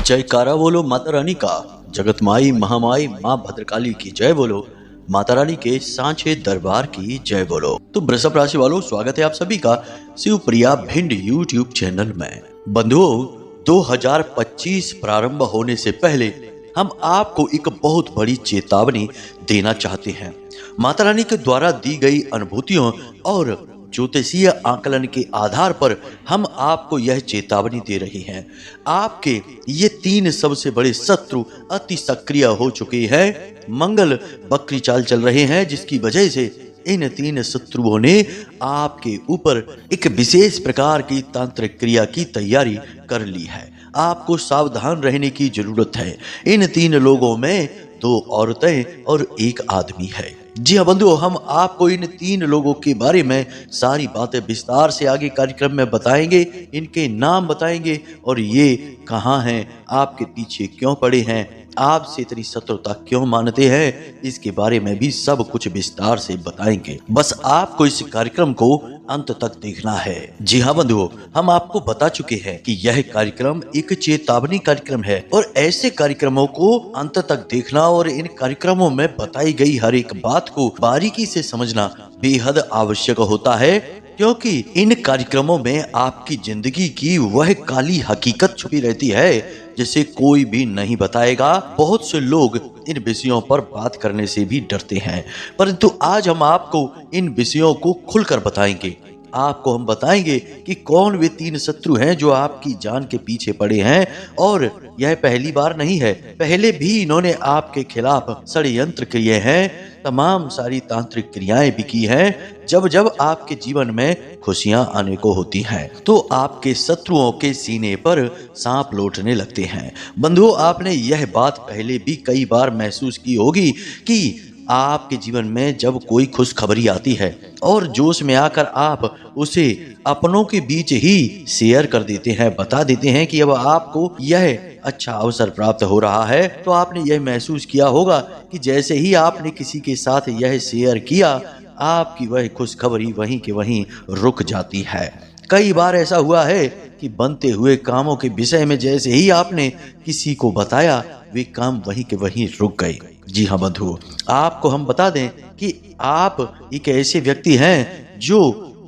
जयकारा बोलो माता रानी का। जगत माई महामाई माँ भद्रकाली की जय बोलो। माता रानी के सांचे दरबार की जय बोलो। तो वृषभ राशि वालों, स्वागत है आप सभी का शिवप्रिया भिंड यूट्यूब चैनल में। बंधुओं, 2025 प्रारंभ होने से पहले हम आपको एक बहुत बड़ी चेतावनी देना चाहते हैं। माता रानी के द्वारा दी गई अनुभूतियों और ज्योतिषीय आकलन के आधार पर हम आपको यह चेतावनी दे रहे हैं। आपके ये 3 सबसे बड़े शत्रु अति सक्रिय हो चुके हैं। मंगल बकरी चाल चल रहे हैं, जिसकी वजह से इन 3 शत्रुओं ने आपके ऊपर एक विशेष प्रकार की तांत्रिक क्रिया की तैयारी कर ली है। आपको सावधान रहने की जरूरत है। इन 3 लोगों में 2 औरतें और 1 आदमी है। जी हाँ बंधुओं, हम आपको इन 3 लोगों के बारे में सारी बातें विस्तार से आगे कार्यक्रम में बताएंगे। इनके नाम बताएंगे और ये कहाँ हैं, आपके पीछे क्यों पड़े हैं, आपसे इतनी शत्रुता क्यों मानते हैं, इसके बारे में भी सब कुछ विस्तार से बताएंगे। बस आपको इस कार्यक्रम को अंत तक देखना है। जी हाँ बंधुओं, हम आपको बता चुके हैं कि यह कार्यक्रम एक चेतावनी कार्यक्रम है और ऐसे कार्यक्रमों को अंत तक देखना और इन कार्यक्रमों में बताई गई हर एक बात को बारीकी से समझना बेहद आवश्यक होता है, क्योंकि इन कार्यक्रमों में आपकी जिंदगी की वह काली हकीकत छुपी रहती है जिसे कोई भी नहीं बताएगा। बहुत से लोग इन विषयों पर बात करने से भी डरते हैं, परंतु आज हम आपको इन विषयों को खुलकर बताएंगे। आपको हम बताएंगे कि कौन वे 3 शत्रु हैं जो आपकी जान के पीछे पड़े हैं। और यह पहली बार नहीं है, पहले भी इन्होंने आपके खिलाफ षड्यंत्र किए हैं। तमाम सारी तांत्रिक क्रियाएं भी की हैं। जब जब आपके जीवन में खुशियां आने को होती हैं, तो आपके शत्रुओं के सीने पर सांप लौटने लगते हैं। बंधुओं, आपने यह बात पहले भी कई बार महसूस की होगी कि आपके जीवन में जब कोई खुशखबरी आती है और जोश में आकर आप उसे अपनों के बीच ही शेयर कर देते हैं, बता देते हैं कि अब आपको यह अच्छा अवसर प्राप्त हो रहा है, तो आपने यह महसूस किया होगा कि जैसे ही आपने किसी के साथ यह शेयर किया, आपकी वह खुशखबरी वहीं के वहीं रुक जाती है। कई बार ऐसा हुआ है कि बनते हुए कामों के विषय में जैसे ही आपने किसी को बताया, वे काम वहीं के वहीं रुक गए। जी हाँ बंधुओं, आपको हम बता दें कि आप एक ऐसे व्यक्ति हैं जो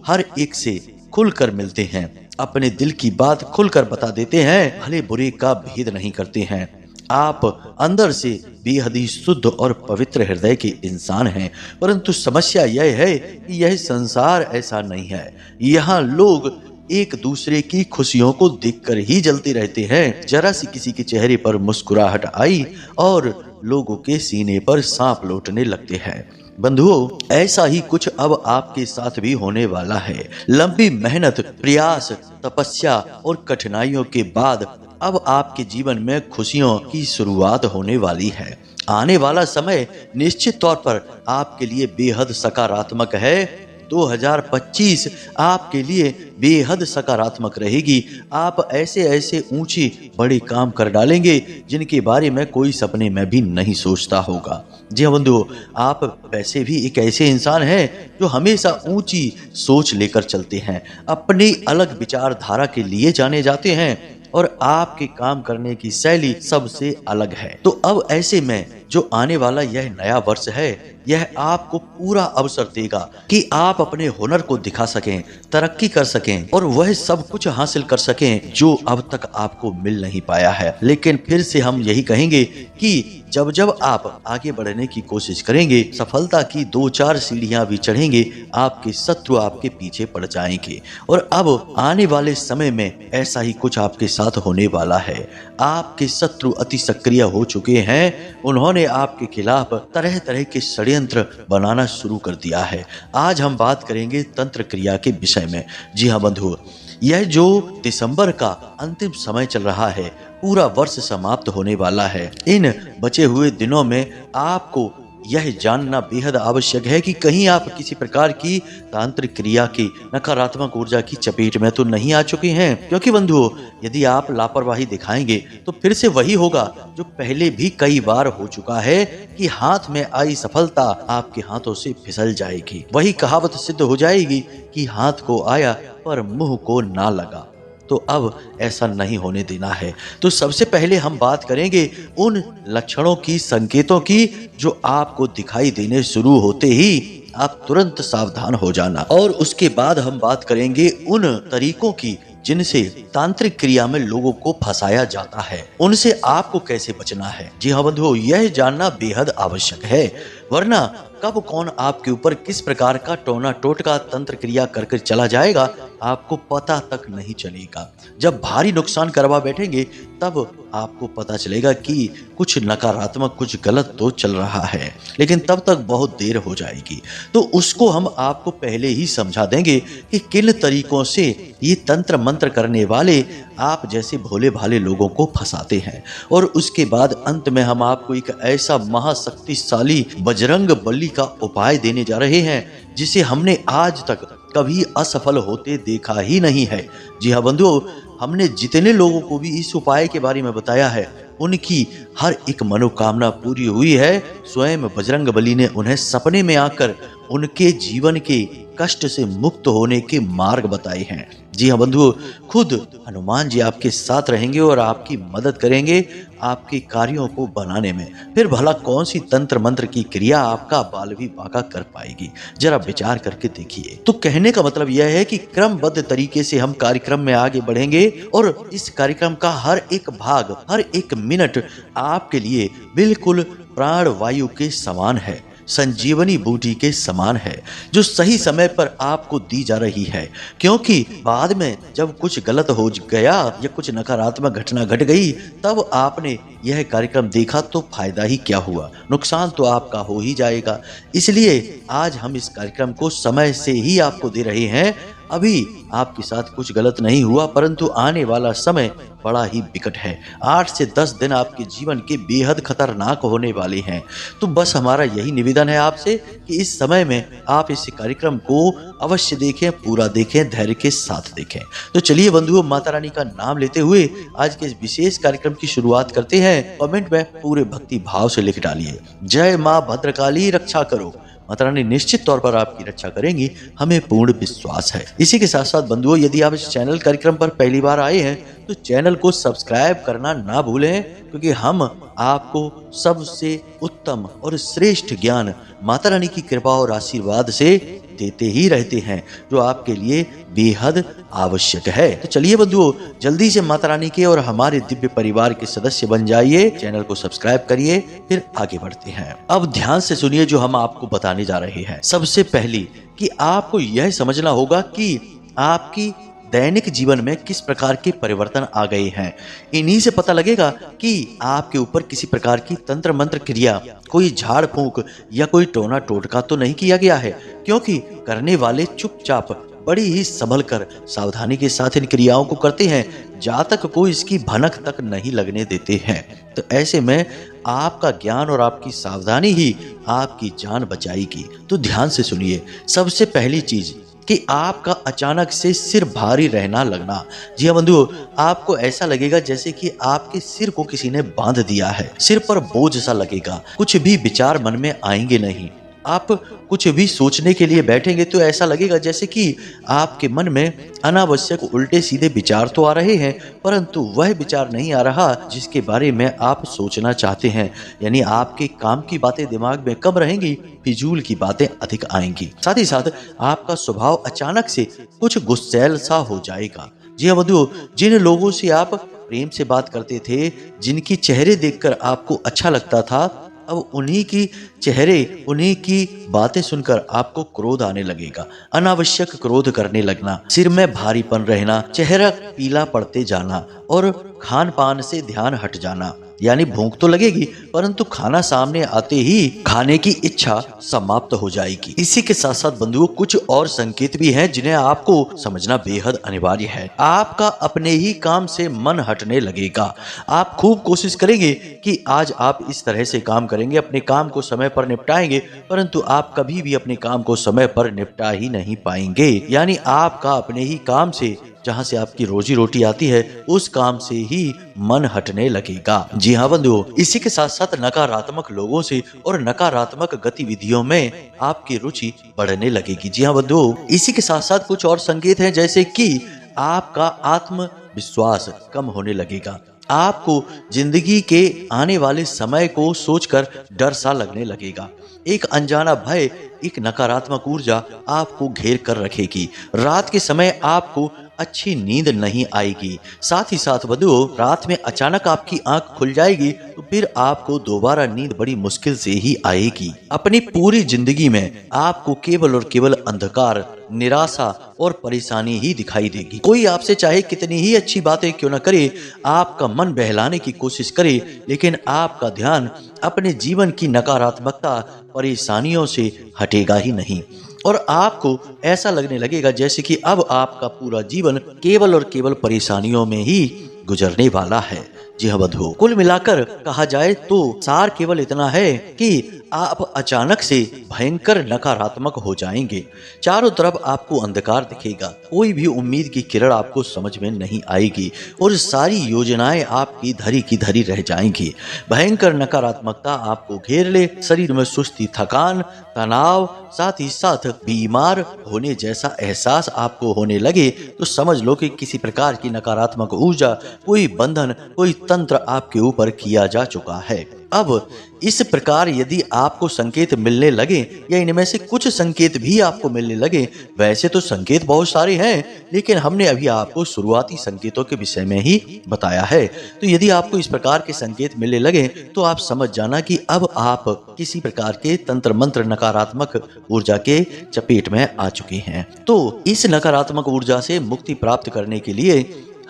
हर एक से खुलकर मिलते हैं, अपने दिल की बात खुलकर बता देते हैं, भले बुरे का भेद नहीं करते हैं। आप अंदर से बेहद ही शुद्ध और पवित्र हृदय के इंसान हैं, परंतु समस्या यह है कि यह संसार ऐसा नहीं है। यहाँ लोग एक दूसरे की खुशियों को देखकर ही जलते रहते हैं। जरा सी किसी के चेहरे पर मुस्कुराहट आई और लोगों के सीने पर सांप लौटने लगते हैं। बंधुओं, ऐसा ही कुछ अब आपके साथ भी होने वाला है। लंबी मेहनत, प्रयास, तपस्या और कठिनाइयों के बाद अब आपके जीवन में खुशियों की शुरुआत होने वाली है। आने वाला समय निश्चित तौर पर आपके लिए बेहद सकारात्मक है। 2025 आपके लिए बेहद सकारात्मक रहेगी। आप ऐसे ऐसे ऊंची बड़े काम कर डालेंगे जिनके बारे में कोई सपने में भी नहीं सोचता होगा। जी हाँ बंधुओं, आप वैसे भी एक ऐसे इंसान हैं जो हमेशा ऊंची सोच लेकर चलते हैं, अपनी अलग विचारधारा के लिए जाने जाते हैं और आपके काम करने की शैली सबसे अलग है। तो अब ऐसे में जो आने वाला यह नया वर्ष है, यह आपको पूरा अवसर देगा कि आप अपने हुनर को दिखा सकें, तरक्की कर सकें और वह सब कुछ हासिल कर सकें जो अब तक आपको मिल नहीं पाया है। लेकिन फिर से हम यही कहेंगे कि जब जब आप आगे बढ़ने की कोशिश करेंगे, सफलता की 2-4 सीढ़ियां भी चढ़ेंगे, आपके शत्रु आपके पीछे पड़ जाएंगे। और अब आने वाले समय में ऐसा ही कुछ आपके साथ होने वाला है। आपके शत्रु अति सक्रिय हो चुके हैं। उन्होंने आपके खिलाफ तरह तरह के षड्यंत्र बनाना शुरू कर दिया है। आज हम बात करेंगे तंत्र क्रिया के विषय में। जी हाँ बंधुओं, यह जो दिसंबर का अंतिम समय चल रहा है, पूरा वर्ष समाप्त होने वाला है। इन बचे हुए दिनों में आपको यह जानना बेहद आवश्यक है कि कहीं आप किसी प्रकार की तांत्रिक क्रिया की नकारात्मक ऊर्जा की चपेट में तो नहीं आ चुके हैं। क्योंकि बंधुओं, यदि आप लापरवाही दिखाएंगे तो फिर से वही होगा जो पहले भी कई बार हो चुका है कि हाथ में आई सफलता आपके हाथों से फिसल जाएगी। वही कहावत सिद्ध हो जाएगी कि हाथ को आया पर मुंह को ना लगा। तो अब ऐसा नहीं होने देना है। तो सबसे पहले हम बात करेंगे उन लक्षणों की, संकेतों की, जो आपको दिखाई देने शुरू होते ही आप तुरंत सावधान हो जाना। और उसके बाद हम बात करेंगे उन तरीकों की जिनसे तांत्रिक क्रिया में लोगों को फंसाया जाता है, उनसे आपको कैसे बचना है। जी हाँ बंधुओं, यह जानना बेहद आवश्यक है, वरना कब कौन आपके ऊपर किस प्रकार का टोना टोटका तंत्र क्रिया करके चला जाएगा आपको पता तक नहीं चलेगा। जब भारी नुकसान करवा बैठेंगे तब आपको पता चलेगा कि कुछ नकारात्मक, कुछ गलत तो चल रहा है, लेकिन तब तक बहुत देर हो जाएगी। तो उसको हम आपको पहले ही समझा देंगे कि किन तरीकों से ये तंत्र मंत्र करने वाले आप जैसे भोले भाले लोगों को फंसाते हैं। और उसके बाद अंत में हम आपको एक ऐसा महाशक्तिशाली बजरंग बली का उपाय देने जा रहे हैं जिसे हमने आज तक कभी असफल होते देखा ही नहीं है। जी हाँ बंधुओं, हमने जितने लोगों को भी इस उपाय के बारे में बताया है उनकी हर एक मनोकामना पूरी हुई है। स्वयं बजरंग बली ने उन्हें सपने में आकर उनके जीवन के कष्ट से मुक्त होने के मार्ग बताए हैं। जी हाँ बंधुओं, खुद हनुमान जी आपके साथ रहेंगे और आपकी मदद करेंगे आपके कार्यों को बनाने में। फिर भला कौन सी तंत्र मंत्र की क्रिया आपका बाल भी बांका कर पाएगी, जरा विचार करके देखिए। तो कहने का मतलब यह है कि क्रमबद्ध तरीके से हम कार्यक्रम में आगे बढ़ेंगे और इस कार्यक्रम का हर एक भाग, हर एक मिनट आपके लिए बिल्कुल प्राण वायु के समान है, संजीवनी बूटी के समान है, जो सही समय पर आपको दी जा रही है। क्योंकि बाद में जब कुछ गलत हो गया या कुछ नकारात्मक घटना घट गई, तब आपने यह कार्यक्रम देखा तो फायदा ही क्या हुआ, नुकसान तो आपका हो ही जाएगा। इसलिए आज हम इस कार्यक्रम को समय से ही आपको दे रहे हैं। अभी आपके साथ कुछ गलत नहीं हुआ, परंतु आने वाला समय बड़ा ही विकट है। 8 से 10 दिन आपके जीवन के बेहद खतरनाक होने वाले हैं। तो बस हमारा यही निवेदन है आपसे कि इस समय में आप इस कार्यक्रम को अवश्य देखें, पूरा देखें, धैर्य के साथ देखें। तो चलिए बंधुओं, माता रानी का नाम लेते हुए आज के इस विशेष कार्यक्रम की शुरुआत करते हैं। कमेंट में पूरे भक्ति भाव से लिख डालिए, जय माँ भद्रकाली रक्षा करो। माता रानी निश्चित तौर पर आपकी रक्षा करेंगी, हमें पूर्ण विश्वास है। इसी के साथ साथ बंधुओं, यदि आप इस चैनल कार्यक्रम पर पहली बार आए हैं तो चैनल को सब्सक्राइब करना ना भूलें, क्योंकि हम आपको सबसे उत्तम और श्रेष्ठ ज्ञान माता रानी की कृपा और आशीर्वाद से देते ही रहते हैं, जो आपके लिए बेहद आवश्यक है। तो चलिए बंधुओं, जल्दी से माता रानी के और हमारे दिव्य परिवार के सदस्य बन जाइए, चैनल को सब्सक्राइब करिए, फिर आगे बढ़ते हैं। अब ध्यान से सुनिए जो हम आपको बताने जा रहे हैं। सबसे पहले कि आपको यह समझना होगा कि आपकी दैनिक जीवन में किस प्रकार के परिवर्तन आ गए हैं। इन्हीं से पता लगेगा कि आपके ऊपर किसी प्रकार की तंत्र मंत्र क्रिया, कोई झाड़ फूंक या कोई टोना टोटका तो नहीं किया गया है, क्योंकि करने वाले चुपचाप बड़ी ही संभल कर सावधानी के साथ इन क्रियाओं को करते हैं, जहाँ तक कोई इसकी भनक तक नहीं लगने देते हैं। तो ऐसे में आपका ज्ञान और आपकी सावधानी ही आपकी जान बचाएगी। तो ध्यान से सुनिए। सबसे पहली चीज कि आपका अचानक से सिर भारी रहना लगना। जी हाँ बंधुओं, आपको ऐसा लगेगा जैसे कि आपके सिर को किसी ने बांध दिया है, सिर पर बोझ सा लगेगा, कुछ भी विचार मन में आएंगे नहीं। आप कुछ भी सोचने के लिए बैठेंगे तो ऐसा लगेगा जैसे कि आपके मन में अनावश्यक उल्टे सीधे विचार तो आ रहे हैं, परंतु वह विचार नहीं आ रहा जिसके बारे में आप सोचना चाहते हैं। यानी आपके काम की बातें दिमाग में कम रहेंगी, फिजूल की बातें अधिक आएंगी। साथ ही साथ आपका स्वभाव अचानक से कुछ गुस्सैल सा हो जाएगा। जी हाँ बंधुओं, जिन लोगों से आप प्रेम से बात करते थे, जिनकी चेहरे देखकर आपको अच्छा लगता था, अब उन्हीं की चेहरे, उन्हीं की बातें सुनकर आपको क्रोध आने लगेगा। अनावश्यक क्रोध करने लगना, सिर में भारीपन रहना, चेहरा पीला पड़ते जाना और खान पान से ध्यान हट जाना। यानी भूख तो लगेगी, परंतु खाना सामने आते ही खाने की इच्छा समाप्त हो जाएगी। इसी के साथ साथ बंधुओं, कुछ और संकेत भी हैं जिन्हें आपको समझना बेहद अनिवार्य है। आपका अपने ही काम से मन हटने लगेगा। आप खूब कोशिश करेंगे कि आज आप इस तरह से काम करेंगे, अपने काम को समय पर निपटाएंगे, परंतु आप कभी भी अपने काम को समय पर निपटा ही नहीं पाएंगे। यानी आपका अपने ही काम से, जहां से आपकी रोजी रोटी आती है, उस काम से ही मन हटने लगेगा। जी हाँ बंधुओं, इसी के साथ साथ नकारात्मक लोगों से और नकारात्मक गतिविधियों में आपकी रुचि बढ़ने लगेगी। जी हाँ बंधुओं, इसी के साथ साथ कुछ और संकेत हैं, जैसे कि आपका आत्म विश्वास कम होने लगेगा। आपको जिंदगी के आने वाले समय को सोचकर डर सा लगने लगेगा। एक अनजाना भय, एक नकारात्मक ऊर्जा आपको घेर कर रखेगी। रात के समय आपको अच्छी नींद नहीं आएगी। साथ ही साथ बंधुओं, रात में अचानक आपकी आंख खुल जाएगी तो फिर आपको दोबारा नींद बड़ी मुश्किल से ही आएगी। अपनी पूरी जिंदगी में आपको केवल और केवल अंधकार, निराशा और परेशानी ही दिखाई देगी। कोई आपसे चाहे कितनी ही अच्छी बातें क्यों न करे, आपका मन बहलाने की कोशिश करे, लेकिन आपका ध्यान अपने जीवन की नकारात्मकता, परेशानियों से हटेगा ही नहीं और आपको ऐसा लगने लगेगा जैसे कि अब आपका पूरा जीवन केवल और केवल परेशानियों में ही गुजरने वाला है। जी हाँ बंधुओं, कुल मिलाकर कहा जाए तो सार केवल इतना है कि आप अचानक से भयंकर नकारात्मक हो जाएंगे। चारों तरफ आपको अंधकार दिखेगा, कोई भी उम्मीद की किरण आपको समझ में नहीं आएगी और सारी योजनाएं आपकी धरी की धरी रह जाएंगी। भयंकर नकारात्मकता आपको घेर ले, शरीर में सुस्ती, थकान, तनाव, साथ ही साथ बीमार होने जैसा एहसास आपको होने लगे तो समझ लो कि किसी प्रकार की नकारात्मक ऊर्जा, कोई बंधन, कोई तंत्र आपके ऊपर किया जा चुका है। अब इस प्रकार यदि आपको संकेत मिलने लगे या इनमें से कुछ संकेत भी आपको मिलने लगे, वैसे तो संकेत बहुत सारे हैं लेकिन हमने अभी आपको शुरुआती संकेतों के विषय में ही बताया है। तो यदि आपको इस प्रकार के संकेत मिलने लगे तो आप समझ जाना कि अब आप किसी प्रकार के तंत्र मंत्र, नकारात्मक ऊर्जा के चपेट में आ चुके हैं। तो इस नकारात्मक ऊर्जा से मुक्ति प्राप्त करने के लिए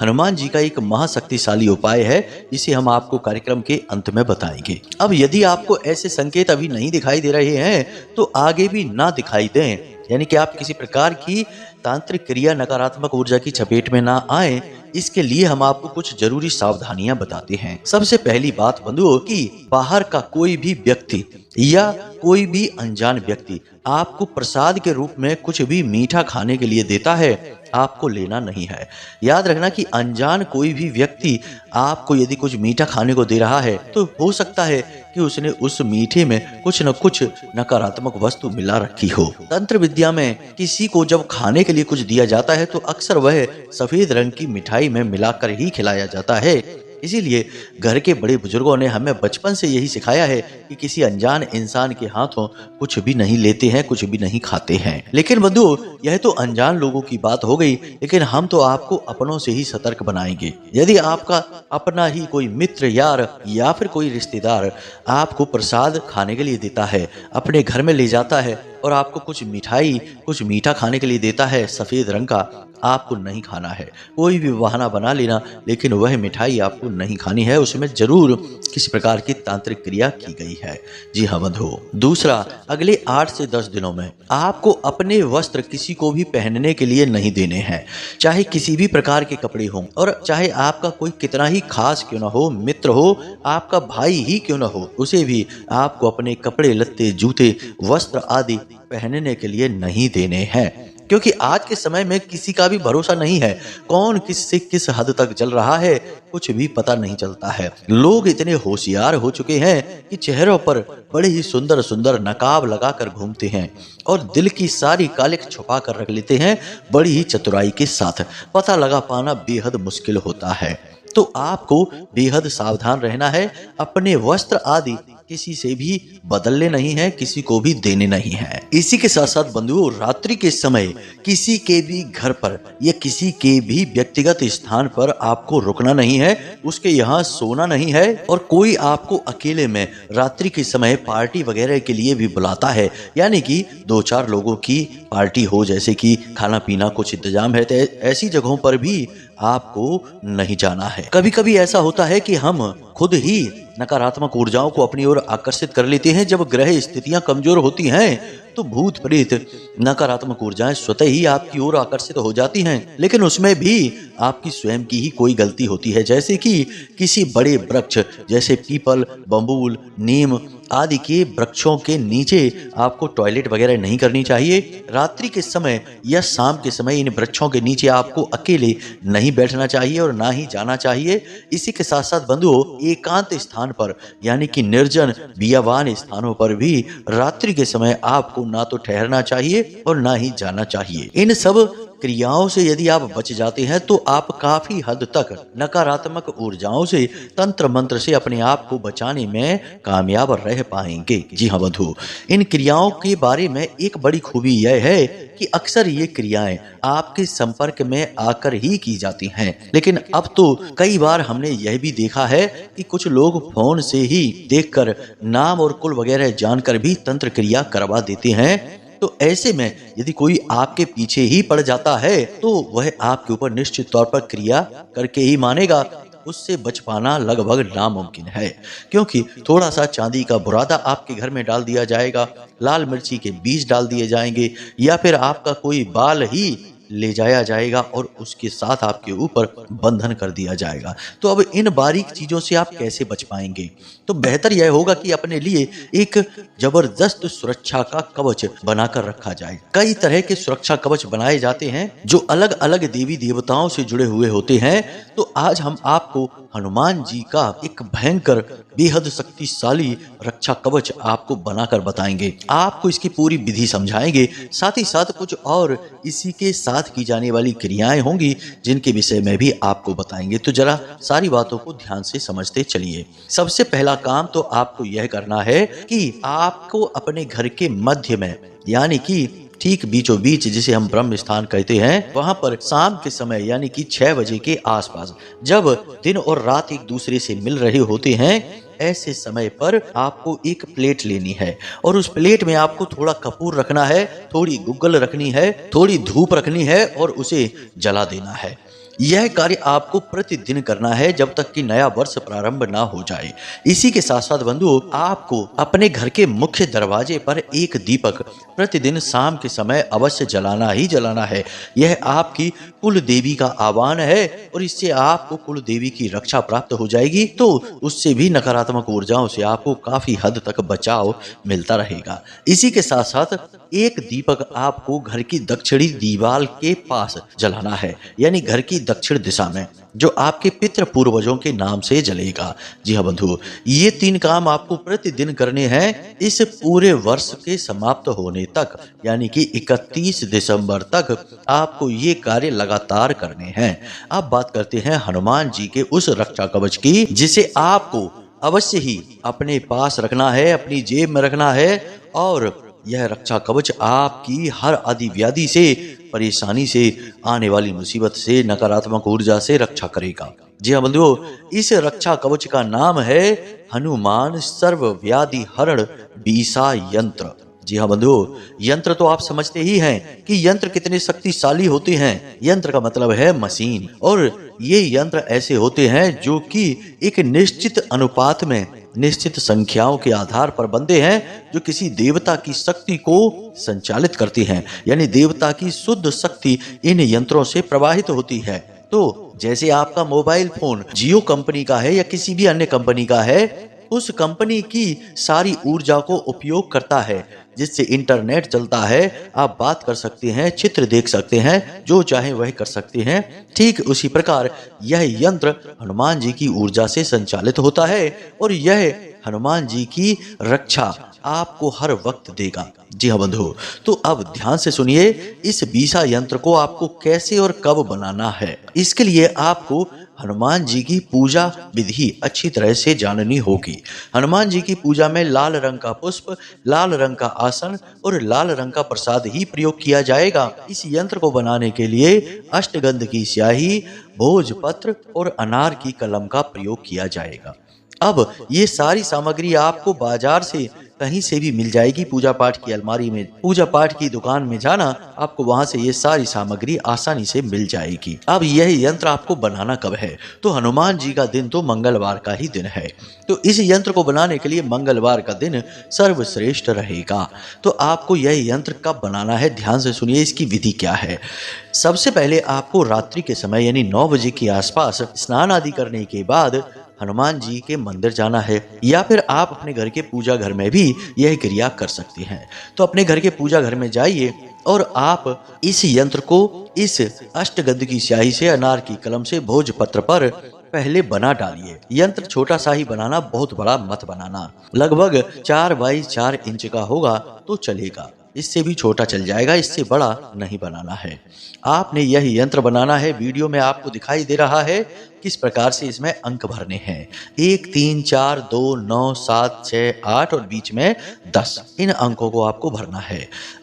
हनुमान जी का एक महाशक्तिशाली उपाय है, जिसे हम आपको कार्यक्रम के अंत में बताएंगे। अब यदि आपको ऐसे संकेत अभी नहीं दिखाई दे रहे हैं तो आगे भी ना दिखाई दें, यानी कि आप किसी प्रकार की तांत्रिक क्रिया, नकारात्मक ऊर्जा की चपेट में ना आए, इसके लिए हम आपको कुछ जरूरी सावधानियां बताते हैं। सबसे पहली बात बंधुओं कि बाहर का कोई भी व्यक्ति या कोई भी अनजान व्यक्ति आपको प्रसाद के रूप में कुछ भी मीठा खाने के लिए देता है, आपको लेना नहीं है। याद रखना कि अनजान कोई भी व्यक्ति आपको यदि कुछ मीठा खाने को दे रहा है तो हो सकता है कि उसने उस मीठे में कुछ न कुछ नकारात्मक वस्तु मिला रखी हो। तंत्र विद्या में किसी को जब खाने के लिए कुछ दिया जाता है तो अक्सर वह सफेद रंग की मिठाई में मिलाकर ही खिलाया जाता है। इसीलिए घर के बड़े बुजुर्गों ने हमें बचपन से यही सिखाया है कि किसी अनजान इंसान के हाथों कुछ भी नहीं लेते हैं, कुछ भी नहीं खाते हैं। लेकिन बंधुओं, यह तो अनजान लोगों की बात हो गई, लेकिन हम तो आपको अपनों से ही सतर्क बनाएंगे। यदि आपका अपना ही कोई मित्र, यार या फिर कोई रिश्तेदार आपको प्रसाद खाने के लिए देता है, अपने घर में ले जाता है और आपको कुछ मिठाई, कुछ मीठा खाने के लिए देता है सफेद रंग का, आपको नहीं खाना है। कोई भी बहाना बना लेना, लेकिन वह मिठाई आपको नहीं खानी है, उसमें जरूर किसी प्रकार की तांत्रिक क्रिया की गई है। जी हाँ बंधुओं। दूसरा, अगले 8 से 10 दिनों में आपको अपने वस्त्र किसी को भी पहनने के लिए नहीं देने हैं, चाहे किसी भी प्रकार के कपड़े हों और चाहे आपका कोई कितना ही खास क्यों ना हो, मित्र हो, आपका भाई ही क्यों ना हो, उसे भी आपको अपने कपड़े लत्ते, जूते, वस्त्र आदि पहनने के लिए नहीं देने हैं। क्योंकि आज के समय में किसी का भी भरोसा नहीं है, कौन किससे किस हद तक चल रहा है कुछ भी पता नहीं चलता है। लोग इतने होशियार हो चुके हैं कि चेहरों पर बड़े ही सुंदर सुंदर नकाब लगाकर घूमते हैं और दिल की सारी कालिक छुपा कर रख लेते हैं। बड़ी ही चतुराई के साथ पता लगा पाना बेहद मुश्किल होता है। तो आपको बेहद सावधान रहना है। अपने वस्त्र आदि किसी से भी बदलने नहीं है, किसी को भी देने नहीं है। इसी के साथ साथ बंधुओं, रात्रि के समय किसी के भी घर पर या किसी के भी व्यक्तिगत स्थान पर आपको रुकना नहीं है, उसके यहाँ सोना नहीं है। और कोई आपको अकेले में रात्रि के समय पार्टी वगैरह के लिए भी बुलाता है, यानी कि 2-4 लोगों की पार्टी हो, जैसे कि खाना पीना कुछ इंतजाम है, तो ऐसी जगहों पर भी आपको नहीं जाना है। कभी कभी ऐसा होता है कि हम खुद ही नकारात्मक ऊर्जाओं को अपनी ओर आकर्षित कर लेते हैं। जब ग्रह स्थितियां कमजोर होती हैं तो भूत प्रेत, नकारात्मक ऊर्जाएं स्वतः ही आपकी ओर आकर्षित हो जाती हैं, लेकिन उसमें भी आपकी स्वयं की ही कोई गलती होती है। जैसे कि किसी बड़े वृक्ष जैसे पीपल, बम्बूल, नीम आदि के वृक्षों के नीचे आपको टॉयलेट वगैरह नहीं करनी चाहिए। रात्रि के समय या शाम के समय इन वृक्षों के नीचे आपको अकेले नहीं बैठना चाहिए और ना ही जाना चाहिए। इसी के साथ साथ बंधुओं, एकांत स्थान पर यानी कि निर्जन, बियावान स्थानों पर भी रात्रि के समय आपको ना तो ठहरना चाहिए और ना ही जाना चाहिए। इन सब क्रियाओं से यदि आप बच जाते हैं तो आप काफी हद तक नकारात्मक ऊर्जाओं से, तंत्र मंत्र से अपने आप को बचाने में कामयाब रह पाएंगे। जी हाँ बंधु, इन क्रियाओं के बारे में एक बड़ी खूबी यह है कि अक्सर ये क्रियाएं आपके संपर्क में आकर ही की जाती हैं, लेकिन अब तो कई बार हमने यह भी देखा है कि कुछ लोग फोन से ही देखकर नाम और कुल वगैरह जानकर भी तंत्र क्रिया करवा देते हैं। तो ऐसे में यदि कोई आपके पीछे ही पड़ जाता है तो वह आपके ऊपर निश्चित तौर पर क्रिया करके ही मानेगा। उससे बच पाना लगभग नामुमकिन है, क्योंकि थोड़ा सा चांदी का बुरादा आपके घर में डाल दिया जाएगा, लाल मिर्ची के बीज डाल दिए जाएंगे, या फिर आपका कोई बाल ही ले जाया जाएगा और उसके साथ आपके ऊपर बंधन कर दिया जाएगा। तो अब इन बारीक चीजों से आप कैसे बच पाएंगे? तो बेहतर यह होगा कि अपने लिए एक जबरदस्त सुरक्षा का कवच बनाकर रखा जाए। कई तरह के सुरक्षा कवच बनाए जाते हैं जो अलग अलग देवी देवताओं से जुड़े हुए होते हैं। तो आज हम आपको हनुमान जी का एक भयंकर बेहद शक्तिशाली रक्षा कवच आपको बनाकर बताएंगे। आपको इसकी पूरी विधि समझाएंगे, साथ ही साथ कुछ और इसी के साथ की जाने वाली क्रियाएं होंगी जिनके विषय में भी आपको बताएंगे। तो जरा सारी बातों को ध्यान से समझते चलिए। सबसे पहला काम तो आपको यह करना है कि आपको अपने घर के मध्य में, यानी कि ठीक बीचों बीच, जिसे हम ब्रह्म स्थान कहते हैं, वहां पर शाम के समय यानी कि 6 बजे के आसपास, जब दिन और रात एक दूसरे से मिल रहे होते हैं, ऐसे समय पर आपको एक प्लेट लेनी है और उस प्लेट में आपको थोड़ा कपूर रखना है, थोड़ी गुग्गल रखनी है, थोड़ी धूप रखनी है और उसे जला देना है। यह कार्य आपको प्रतिदिन करना है जब तक कि नया वर्ष प्रारंभ ना हो जाए। इसी के साथ साथ बंधुओं, आपको अपने घर के मुख्य दरवाजे पर एक दीपक प्रतिदिन शाम के समय अवश्य जलाना ही जलाना है। यह आपकी कुल देवी का आह्वान है और इससे आपको कुल देवी की रक्षा प्राप्त हो जाएगी। तो उससे भी नकारात्मक ऊर्जाओं से आपको काफी हद तक बचाव मिलता रहेगा। इसी के साथ साथ एक दीपक आपको घर की दक्षिणी दीवार के पास जलाना है, यानी घर की दक्षिण दिशा में, जो आपके पितृ पूर्वजों के नाम से जलेगा। जी हाँ बंधु, ये 3 काम आपको प्रतिदिन करने हैं इस पूरे वर्ष के समाप्त होने तक, यानी कि 31 दिसंबर तक आपको ये कार्य लगातार करने हैं। अब बात करते हैं हनुमान जी के उस रक्षा कवच की, जिसे आपको अवश्य ही अपने पास रखना है, अपनी जेब में रखना है। और यह रक्षा कवच आपकी हर आदि व्याधि से, परेशानी से, आने वाली मुसीबत से, नकारात्मक ऊर्जा से रक्षा करेगा। जी हाँ बंधुओं, इस रक्षा कवच का नाम है हनुमान सर्व व्याधि हरण बीसा यंत्र। जी हाँ बंधुओं, यंत्र तो आप समझते ही हैं कि यंत्र कितने शक्तिशाली होते हैं। यंत्र का मतलब है मशीन, और ये यंत्र ऐसे होते हैं जो कि एक निश्चित अनुपात में, निश्चित संख्याओं के आधार पर बनते हैं, जो किसी देवता की शक्ति को संचालित करती हैं, यानी देवता की शुद्ध शक्ति इन यंत्रों से प्रवाहित होती है। तो जैसे आपका मोबाइल फोन जियो कंपनी का है या किसी भी अन्य कंपनी का है, उस कंपनी की सारी ऊर्जा को उपयोग करता है, जिससे इंटरनेट चलता है, आप बात कर सकते हैं, चित्र देख सकते हैं, जो चाहे वह कर सकते हैं। ठीक उसी प्रकार यह यंत्र हनुमान जी की ऊर्जा से संचालित होता है और यह हनुमान जी की रक्षा आपको हर वक्त देगा। जी हाँ बंधु, तो अब ध्यान से सुनिए, इस बीसा यंत्र को आपको कैसे और कब बनाना है। इसके लिए आपको हनुमान जी की पूजा विधि अच्छी तरह से जाननी होगी। हनुमान जी की पूजा में लाल रंग का पुष्प, लाल रंग का आसन और लाल रंग का प्रसाद ही प्रयोग किया जाएगा। इस यंत्र को बनाने के लिए अष्टगंध की स्याही, भोजपत्र और अनार की कलम का प्रयोग किया जाएगा। अब ये सारी सामग्री आपको बाजार से कहीं से भी मिल जाएगी। पूजा पाठ की अलमारी में, पूजा पाठ की दुकान में जाना, आपको वहां से ये सारी सामग्री आसानी से मिल जाएगी। अब यह यंत्र आपको बनाना कब है? तो हनुमान जी का दिन तो मंगलवार का ही दिन है। तो इस यंत्र को बनाने के लिए मंगलवार का दिन सर्वश्रेष्ठ रहेगा। तो आपको यह यंत्र कब बनाना है, ध्यान से सुनिए, इसकी विधि क्या है। सबसे पहले आपको रात्रि के समय यानी 9 बजे के आसपास स्नान आदि करने के बाद हनुमान जी के मंदिर जाना है, या फिर आप अपने घर के पूजा घर में भी यह क्रिया कर सकते हैं। तो अपने घर के पूजा घर में जाइए और आप इस यंत्र को इस अष्टगंध की स्याही से, अनार की कलम से भोजपत्र पर पहले बना डालिए। यंत्र छोटा सा ही बनाना, बहुत बड़ा मत बनाना। लगभग 4 बाई 4 इंच का होगा तो चलेगा। इससे भी छोटा चल जाएगा, इससे बड़ा नहीं बनाना है। आपने यह यंत्र बनाना है। वीडियो में आपको दिखाई दे रहा है किस प्रकार से इसमें अंक भरने हैं। 1 3 4 2 9 7 6 8 और बीच में 10, इन अंकों को आपको भरना है।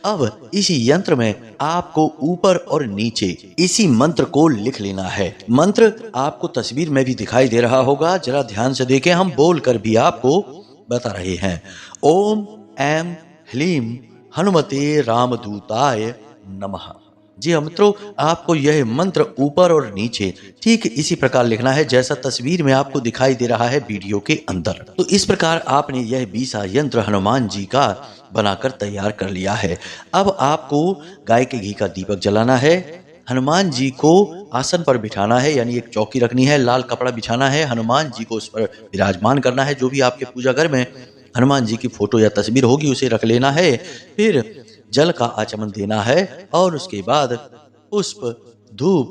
अब इस यंत्र में आपको ऊपर और नीचे इसी मंत्र को लिख लेना है। मंत्र आपको तस्वीर में भी दिखाई दे रहा होगा, जरा ध्यान से देखें, हम बोल कर भी आपको बता रहे हैं। ओम ऐं ह्लीं हनुमते रामदूताय नमः। जी हाँ मित्रों, आपको यह मंत्र ऊपर और नीचे ठीक इसी प्रकार लिखना है जैसा तस्वीर में आपको दिखाई दे रहा है वीडियो के अंदर। तो इस प्रकार आपने यह 20 यंत्र हनुमान जी का बनाकर तैयार कर लिया है। अब आपको गाय के घी का दीपक जलाना है, हनुमान जी को आसन पर बिठाना है, यानी एक चौकी रखनी है, लाल कपड़ा बिछाना है, हनुमान जी को उस पर विराजमान करना है। जो भी आपके पूजा घर में हनुमान जी की फोटो या तस्वीर होगी उसे रख लेना है। फिर जल का आचमन देना है और उसके बाद पुष्प, धूप,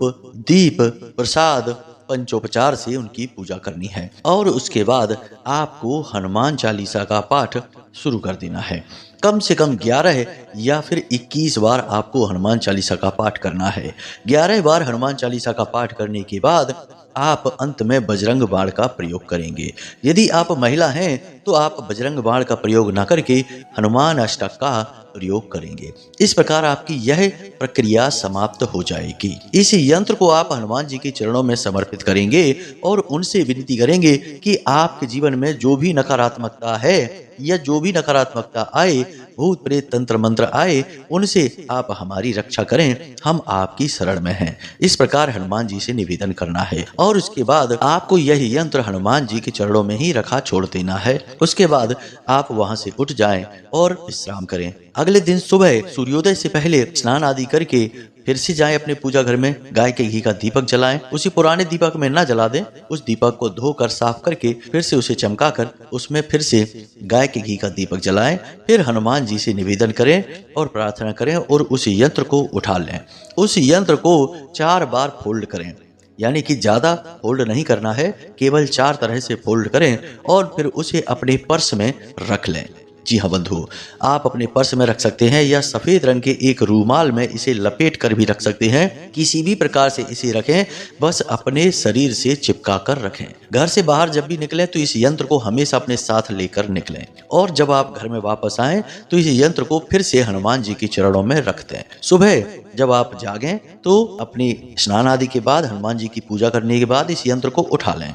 दीप, प्रसाद, पंचोपचार से उनकी पूजा करनी है। और उसके बाद आपको हनुमान चालीसा का पाठ शुरू कर देना है। कम से कम 11 या फिर 21 बार आपको हनुमान चालीसा का पाठ करना है। 11 बार हनुमान चालीसा का पाठ करने के बाद आप अंत में बजरंग बाण का प्रयोग करेंगे। यदि आप महिला हैं तो आप बजरंग बाण का प्रयोग न करके हनुमान अष्टक का प्रयोग करेंगे। इस प्रकार आपकी यह प्रक्रिया समाप्त हो जाएगी। इस यंत्र को आप हनुमान जी के चरणों में समर्पित करेंगे और उनसे विनती करेंगे कि आपके जीवन में जो भी नकारात्मकता है या जो भी नकारात्मकता आए, भूत प्रेत तंत्र मंत्र आए, उनसे आप हमारी रक्षा करें, हम आपकी शरण में हैं। इस प्रकार हनुमान जी से निवेदन करना है और उसके बाद आपको यह यंत्र हनुमान जी के चरणों में ही रखा छोड़ देना है। उसके बाद आप वहां से उठ जाएं और विश्राम करें। अगले दिन सुबह सूर्योदय से पहले स्नान आदि करके फिर से जाएं अपने पूजा घर में, गाय के घी का दीपक जलाएं। उसी पुराने दीपक में ना जला दें, उस दीपक को धोकर साफ करके फिर से उसे चमकाकर उसमें फिर से गाय के घी का दीपक जलाएं। फिर हनुमान जी से निवेदन करें और प्रार्थना करें और उस यंत्र को उठा लें। उस यंत्र को 4 बार फोल्ड करें, यानी कि ज्यादा फोल्ड नहीं करना है, केवल 4 तरह से फोल्ड करें और फिर उसे अपने पर्स में रख लें। जी हाँ बंधु, आप अपने पर्स में रख सकते हैं या सफेद रंग के एक रूमाल में इसे लपेट कर भी रख सकते हैं। किसी भी प्रकार से इसे रखें, बस अपने शरीर से चिपका कर रखें। घर से बाहर जब भी निकलें तो इस यंत्र को हमेशा अपने साथ लेकर निकलें और जब आप घर में वापस आएं तो इस यंत्र को फिर से हनुमान जी के चरणों में रख दें। सुबह जब आप जागें तो अपनी स्नान आदि के बाद, हनुमान जी की पूजा करने के बाद इस यंत्र को उठा लें।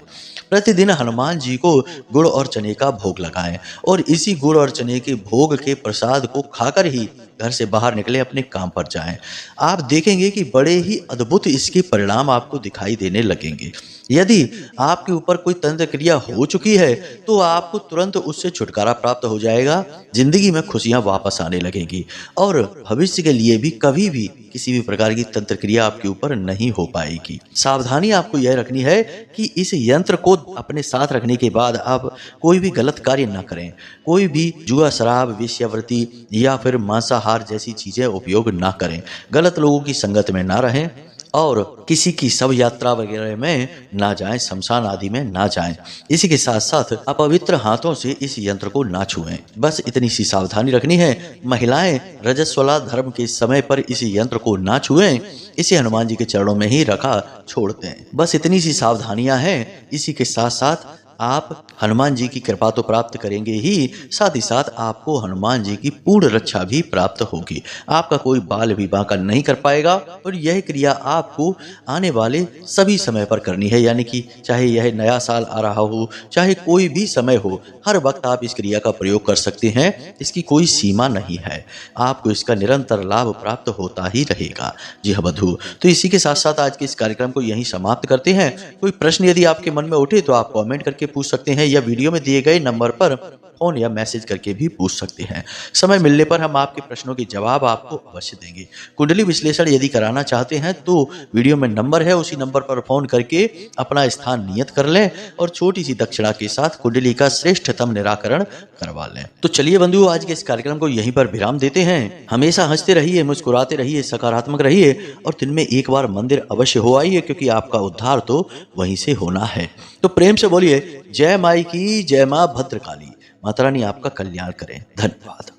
प्रतिदिन हनुमान जी को गुड़ और चने का भोग लगाएं और इसी गुड़ और चने के भोग के प्रसाद को खाकर ही घर से बाहर निकले, अपने काम पर जाएं। आप देखेंगे कि बड़े ही अद्भुत इसके परिणाम आपको दिखाई देने लगेंगे। यदि आपके ऊपर कोई तंत्र क्रिया हो चुकी है तो आपको तुरंत उससे छुटकारा प्राप्त हो जाएगा, जिंदगी में खुशियां वापस आने लगेंगी और भविष्य के लिए भी कभी भी किसी भी प्रकार की तंत्र क्रिया आपके ऊपर नहीं हो पाएगी। सावधानी आपको यह रखनी है कि इस यंत्र को अपने साथ रखने के बाद आप कोई भी गलत कार्य न करें। कोई भी जुआ, शराब, वेश्यावृत्ति या फिर मांसाहार जैसी चीजें उपयोग ना करें। गलत लोगों की संगत में ना रहें और किसी की शव यात्रा वगैरह में ना जाएं, शमशान आदि में ना जाएं। इसी के साथ साथ अपवित्र हाथों से इस यंत्र को ना छुएं। बस इतनी सी सावधानी रखनी है। महिलाएं रजस्वला धर्म के समय पर इस यंत्र को ना छुएं, इसे हनुमान जी के चरणों में ही रखा छोड़ते हैं। बस इतनी सी सावधानियां हैं। इसी के साथ साथ आप हनुमान जी की कृपा तो प्राप्त करेंगे ही, साथ ही साथ आपको हनुमान जी की पूर्ण रक्षा भी प्राप्त होगी। आपका कोई बाल भी बांका नहीं कर पाएगा और यह क्रिया आपको आने वाले सभी समय पर करनी है, यानी कि चाहे यह नया साल आ रहा हो, चाहे कोई भी समय हो, हर वक्त आप इस क्रिया का प्रयोग कर सकते हैं। इसकी कोई सीमा नहीं है, आपको इसका निरंतर लाभ प्राप्त होता ही रहेगा। जी हाँ बंधु, तो इसी के साथ साथ आज के इस कार्यक्रम को यहीं समाप्त करते हैं। कोई प्रश्न यदि आपके मन में उठे तो आप कमेंट करके पूछ सकते हैं या वीडियो में दिए गए नंबर पर फोन या मैसेज करके भी पूछ सकते हैं। समय मिलने पर हम आपके प्रश्नों के जवाब आपको अवश्य देंगे। कुंडली विश्लेषण यदि कराना चाहते हैं तो वीडियो में नंबर है, उसी नंबर पर फोन करके अपना स्थान नियत कर लें और छोटी सी दक्षिणा के साथ कुंडली का श्रेष्ठतम निराकरण करवा लें। तो चलिए बंधु, आज के इस कार्यक्रम को यहीं पर विराम देते हैं। हमेशा हंसते रहिए, मुस्कुराते रहिए, सकारात्मक रहिए और दिन में एक बार मंदिर अवश्य हो आइए, क्योंकि आपका उद्धार तो वहीं से होना है। तो प्रेम से बोलिए जय माई की जय, मां भद्रकाली। माता रानी आपका कल्याण करें। धन्यवाद।